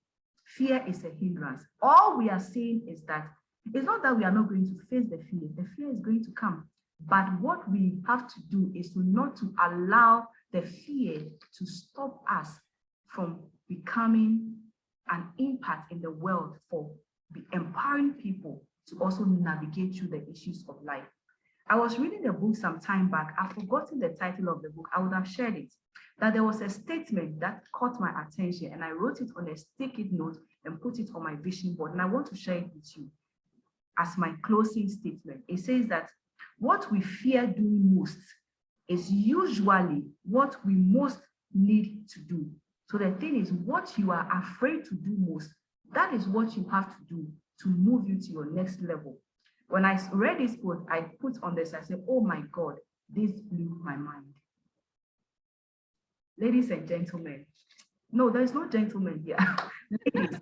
Fear is a hindrance. All we are saying is that it's not that we are not going to face the fear. The fear is going to come. But what we have to do is not to allow the fear to stop us from becoming an impact in the world for empowering people to also navigate through the issues of life. I was reading the book some time back. I've forgotten the title of the book. I would have shared it. That there was a statement that caught my attention, and I wrote it on a sticky note and put it on my vision board. And I want to share it with you as my closing statement. It says that what we fear doing most is usually what we most need to do. So the thing is, what you are afraid to do most, that is what you have to do to move you to your next level. When I read this quote, I put on this, I said, oh my God, this blew my mind. Ladies and gentlemen, no, there's no gentlemen here. Ladies,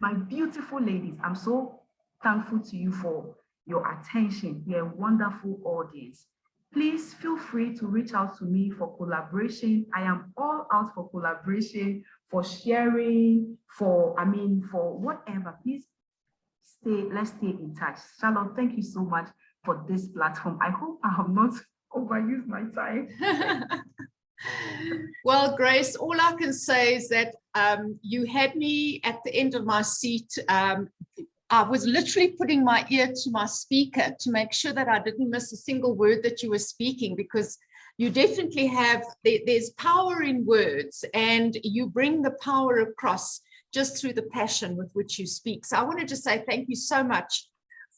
my beautiful ladies, I'm so thankful to you for your attention. You're a wonderful audience. Please feel free to reach out to me for collaboration. I am all out for collaboration, for sharing, for whatever. Please let's stay in touch. Charlotte, thank you so much for this platform. I hope I have not overused my time. Well, Grace, all I can say is that you had me at the end of my seat. I was literally putting my ear to my speaker to make sure that I didn't miss a single word that you were speaking, because you definitely have, there's power in words, and you bring the power across just through the passion with which you speak. So I want to just say thank you so much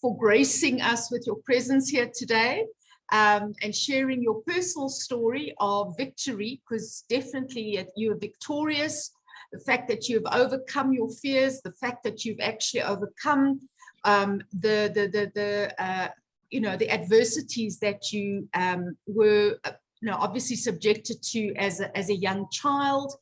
for gracing us with your presence here today, and sharing your personal story of victory, because definitely you are victorious. The fact that you've overcome your fears, the fact that you've actually overcome the adversities that you were obviously subjected to as a young child,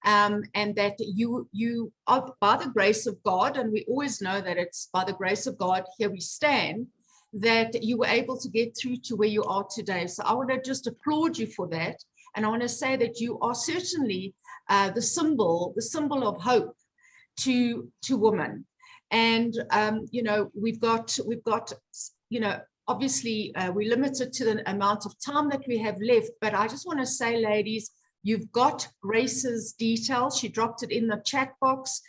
and that you are, by the grace of God, and we always know that it's by the grace of God, here we stand, that you were able to get through to where you are today. So I want to just applaud you for that. And I want to say that you are certainly the symbol of hope to women. And we've got obviously we're limited to the amount of time that we have left, but I just want to say, ladies, you've got Grace's details. She dropped it in the chat box.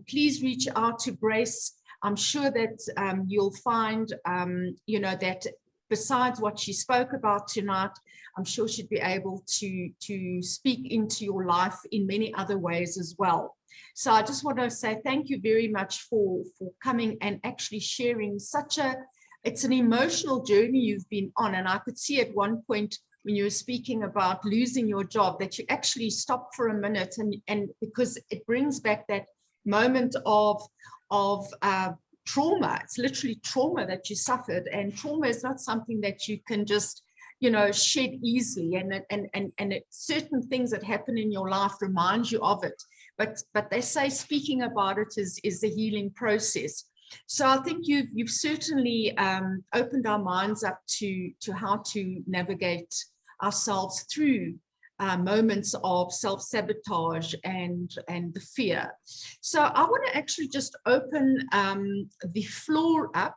Please reach out to Grace. I'm sure that you'll find that besides what she spoke about tonight, I'm sure she'd be able to speak into your life in many other ways as well. So I just want to say thank you very much for coming and actually sharing it's an emotional journey you've been on. And I could see at one point when you were speaking about losing your job that you actually stopped for a minute, and because it brings back that moment of trauma. It's literally trauma that you suffered, and trauma is not something that you can just shed easily, and certain things that happen in your life remind you of it, but they say speaking about it is the healing process. So I think you've certainly opened our minds up to how to navigate ourselves through moments of self-sabotage and the fear. So I want to actually just open the floor up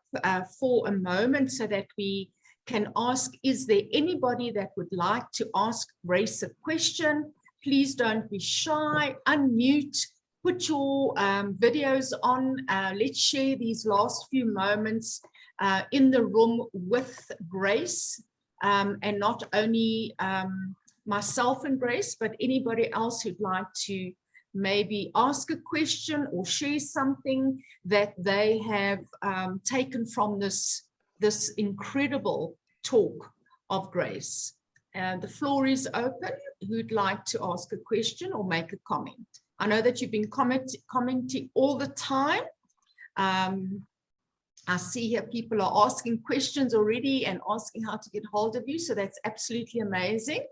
for a moment so that we can ask, is there anybody that would like to ask Grace a question? Please don't be shy, unmute, put your videos on. Let's share these last few moments in the room with Grace, and not only myself and Grace, but anybody else who'd like to maybe ask a question or share something that they have taken from this incredible talk of Grace. The floor is open. Who'd like to ask a question or make a comment? I know that you've been commenting all the time. I see here people are asking questions already and asking how to get hold of you. So that's absolutely amazing.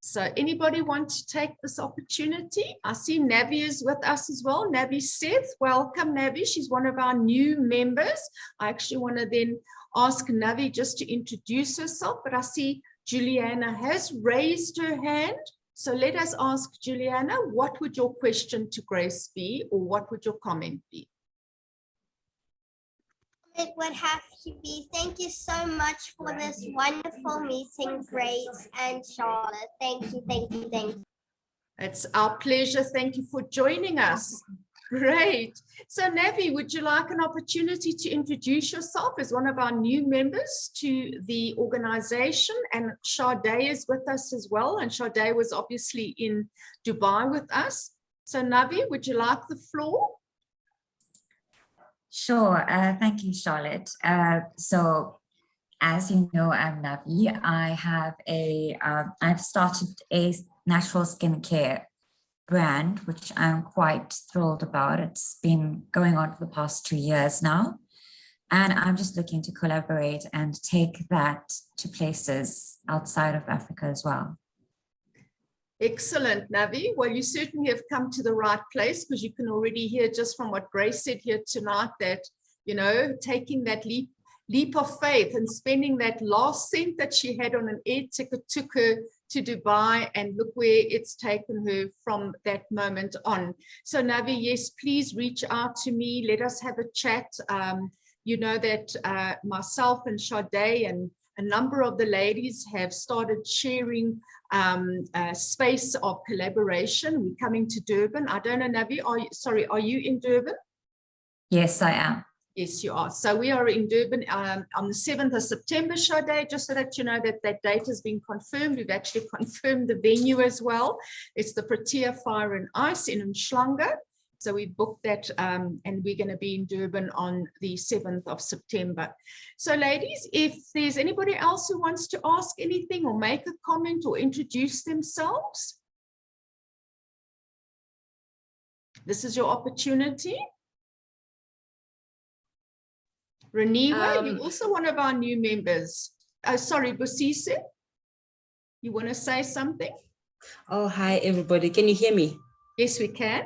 So anybody want to take this opportunity? I see Navi is with us as well. Navi Seth, welcome Navi. She's one of our new members. I actually want to then ask Navi just to introduce herself, but I see Juliana has raised her hand. So let us ask Juliana, what would your question to Grace be, or what would your comment be? It would have to be, thank you so much for this wonderful meeting, Grace and Charlotte. Thank you, thank you, thank you. It's our pleasure. Thank you for joining us. Great. So Navi, would you like an opportunity to introduce yourself as one of our new members to the organization? And Sade is with us as well. And Sade was obviously in Dubai with us. So Navi, would you like the floor? Sure. Thank you, Charlotte. So, as you know, I'm Navi. I've started a natural skincare brand, which I'm quite thrilled about. It's been going on for the past 2 years now. And I'm just looking to collaborate and take that to places outside of Africa as well. Excellent, Navi. Well, you certainly have come to the right place, because you can already hear just from what Grace said here tonight that, you know, taking that leap of faith and spending that last cent that she had on an air ticket took her to Dubai, and look where it's taken her from that moment on. So Navi, yes, please reach out to me. Let us have a chat. You know that myself and Sade and a number of the ladies have started sharing a space of collaboration. We're coming to Durban. I don't know, Navi, are you in Durban? Yes, I am. Yes, you are. So we are in Durban on the 7th of September, Sade, just so that you know that that date has been confirmed. We've actually confirmed the venue as well. It's the Protea Fire and Ice in Umhlanga. So we booked that and we're going to be in Durban on the 7th of September. So ladies, if there's anybody else who wants to ask anything or make a comment or introduce themselves, this is your opportunity. Reniwa, you're also one of our new members. Sorry, Busisi, you want to say something? Oh, hi, everybody. Can you hear me? Yes, we can.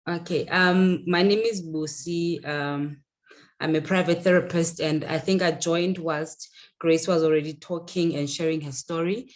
Okay. My name is Busi. I'm a private therapist, and I think I joined whilst Grace was already talking and sharing her story.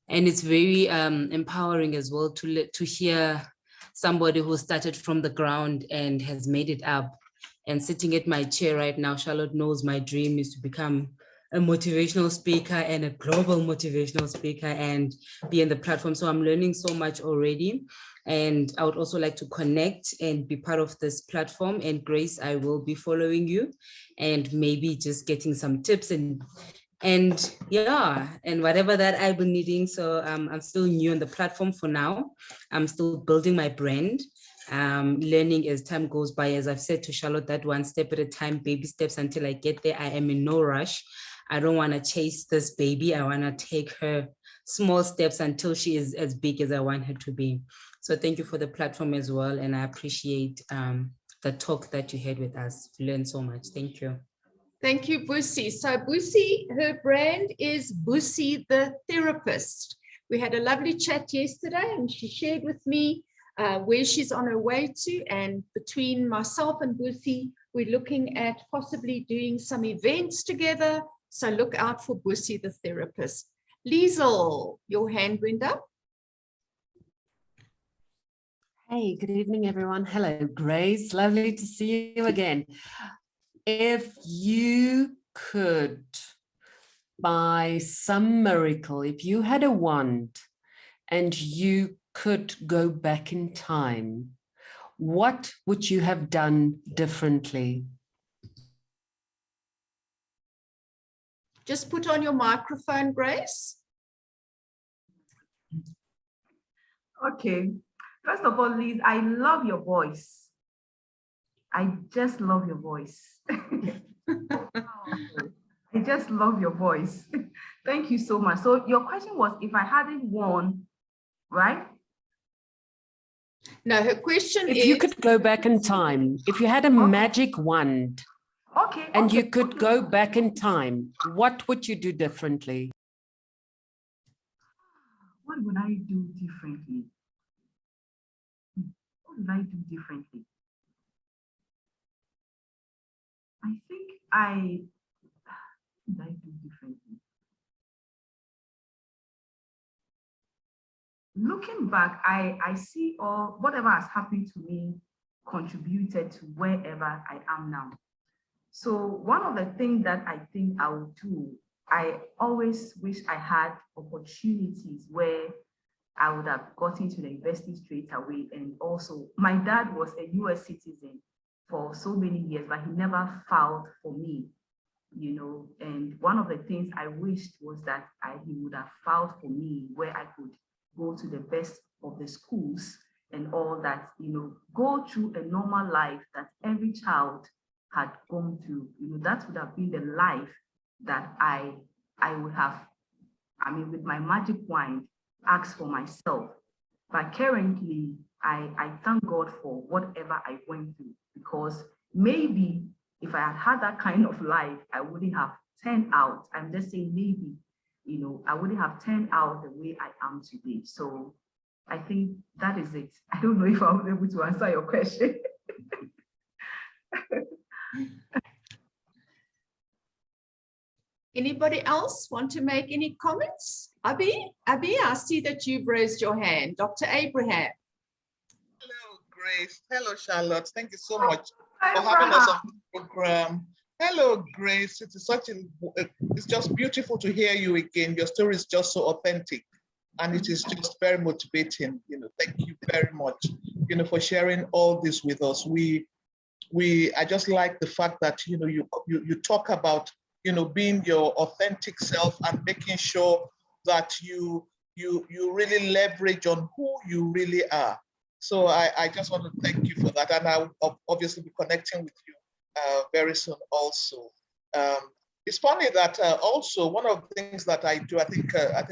And it's very empowering as well to hear somebody who started from the ground and has made it up. And sitting at my chair right now, Charlotte knows my dream is to become a motivational speaker and a global motivational speaker and be on the platform. So I'm learning so much already. And I would also like to connect and be part of this platform. And Grace, I will be following you and maybe just getting some tips and yeah, and whatever that I've been needing. So I'm still new on the platform for now. I'm still building my brand. Learning as time goes by. As I've said to Charlotte, that one step at a time, baby steps until I get there. I am in no rush. I don't want to chase this baby. I want to take her small steps until she is as big as I want her to be. So thank you for the platform as well. And I appreciate the talk that you had with us. Learned so much. Thank you. Thank you, Busi. So Busi, her brand is Busi the Therapist. We had a lovely chat yesterday and she shared with me where she's on her way to, and between myself and Busi, we're looking at possibly doing some events together. So look out for Busi the Therapist. Liesel, your hand went up. Hey, good evening, everyone. Hello, Grace. Lovely to see you again. If you could, by some miracle, if you had a wand and you could go back in time, what would you have done differently? Just put on your microphone, Grace. Okay. First of all, Liz, I love your voice. I just love your voice. I just love your voice. Thank you so much. So your question was, if I hadn't won, right? No, her question is... If you could go back in time, if you had a magic wand, and you could go back in time, what would you do differently? what would I do differently? What would I do differently? I think what would I do differently? Looking back, I see all whatever has happened to me contributed to wherever I am now. So one of the things that I think I would do, I always wish I had opportunities where I would have gotten to the university straight away. And also, my dad was a US citizen for so many years, but he never filed for me, you know. And one of the things I wished was that he would have filed for me, where I could go to the best of the schools and all that, you know, go through a normal life that every child had gone through. You know, that would have been the life that I would have, I mean, with my magic wand, asked for myself. But currently, I thank God for whatever I went through, because maybe if I had had that kind of life, I wouldn't have turned out. I'm just saying maybe, you know, I wouldn't have turned out the way I am today. So I think that is it. I don't know if I was able to answer your question. Anybody else want to make any comments? Abi, I see that you've raised your hand. Dr. Abraham. Hello, Grace. Hello, Charlotte. Thank you so much for having us on the program. Hello, Grace. It is it's just beautiful to hear you again. Your story is just so authentic, and it is just very motivating. You know, thank you very much, you know, for sharing all this with us. I just like the fact that, you know, you talk about, you know, being your authentic self and making sure that you really leverage on who you really are. So I just want to thank you for that. And I'll obviously be connecting with you very soon also. It's funny that also one of the things that I do, I think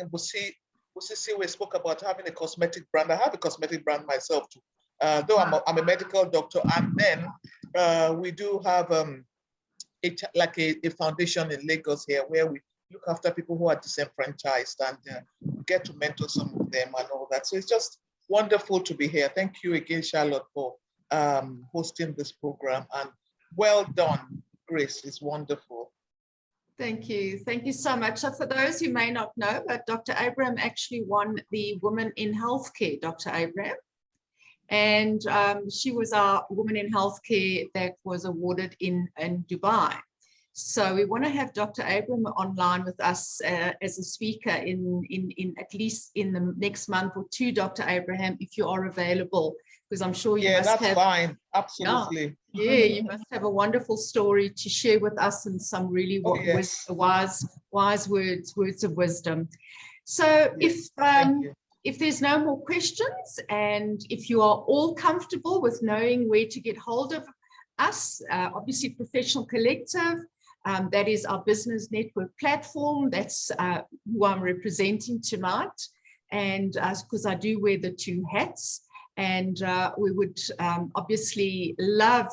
Busi Siwe spoke about having a cosmetic brand. I have a cosmetic brand myself too, though I'm a medical doctor. And then we do have a foundation in Lagos here where we look after people who are disenfranchised and get to mentor some of them and all that. So it's just wonderful to be here. Thank you again, Charlotte, for hosting this program, and well done, Grace. It's wonderful. Thank you. Thank you so much. So for those who may not know, but Dr. Abraham actually won the Women in Healthcare, Dr. Abraham. And she was our Woman in Healthcare that was awarded in Dubai. So we want to have Dr. Abraham online with us as a speaker in at least in the next month or two, Dr. Abraham, if you are available, because I'm sure you must have. Yeah, that's fine. Absolutely. Yeah, you must have a wonderful story to share with us and some really wise words of wisdom. So if there's no more questions, and if you are all comfortable with knowing where to get hold of us, obviously Professional Collective, that is our business network platform. That's who I'm representing tonight. And because I do wear the two hats, and we would obviously love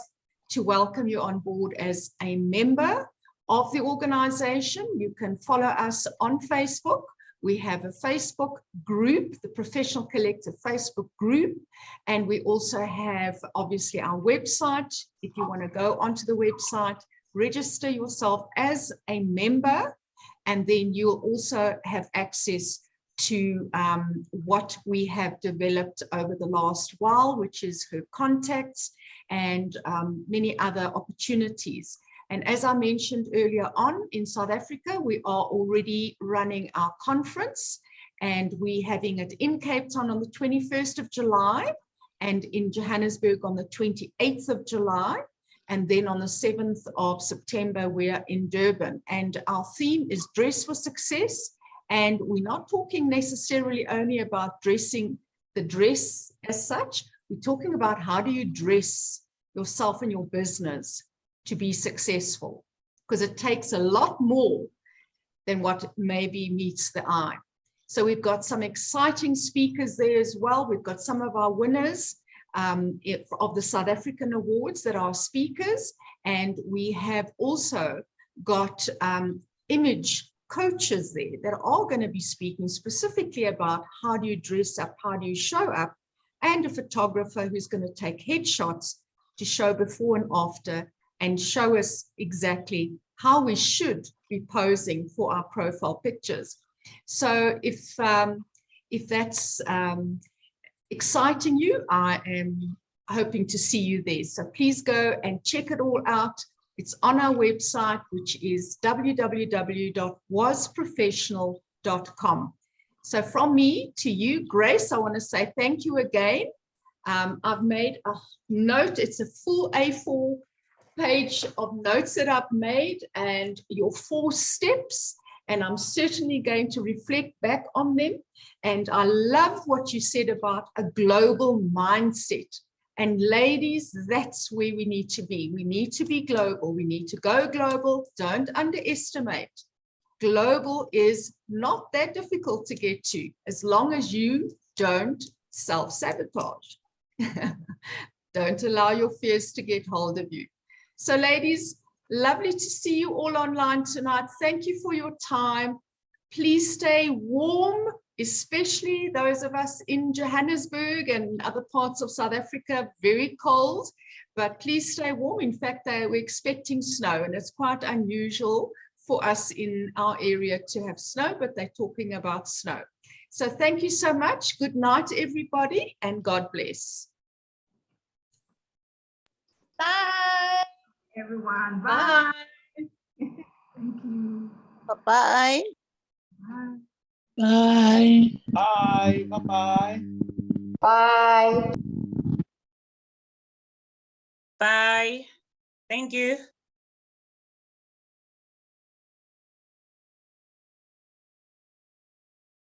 to welcome you on board as a member of the organization. You can follow us on Facebook. We have a Facebook group, the Professional Collective Facebook group, and we also have obviously our website. If you want to go onto the website, register yourself as a member, and then you'll also have access to what we have developed over the last while, which is her contacts and many other opportunities. And as I mentioned earlier on, in South Africa, we are already running our conference, and we're having it in Cape Town on the 21st of July and in Johannesburg on the 28th of July. And then on the 7th of September, we are in Durban. And our theme is Dress for Success. And we're not talking necessarily only about dressing the dress as such. We're talking about how do you dress yourself and your business to be successful, because it takes a lot more than what maybe meets the eye. So we've got some exciting speakers there as well. We've got some of our winners of the South African Awards that are speakers, and we have also got image coaches there that are going to be speaking specifically about how do you dress up, how do you show up, and a photographer who's going to take headshots to show before and after and show us exactly how we should be posing for our profile pictures. So if that's exciting you, I am hoping to see you there. So please go and check it all out. It's on our website, which is www.wasprofessional.com. So from me to you, Grace, I want to say thank you again. I've made a note. It's a full A4 page of notes that I've made and your 4 steps. And I'm certainly going to reflect back on them. And I love what you said about a global mindset. And ladies, that's where we need to be. We need to be global. We need to go global. Don't underestimate. Global is not that difficult to get to as long as you don't self-sabotage. Don't allow your fears to get hold of you. So ladies, lovely to see you all online tonight. Thank you for your time. Please stay warm, especially those of us in Johannesburg and other parts of South Africa, very cold, but please stay warm. In fact, we're expecting snow, and it's quite unusual for us in our area to have snow, but they're talking about snow. So thank you so much. Good night, everybody, and God bless. Bye. Everyone, bye. Thank you. Bye-bye. Bye. Bye. Bye. Bye-bye. Bye. Bye. Thank you.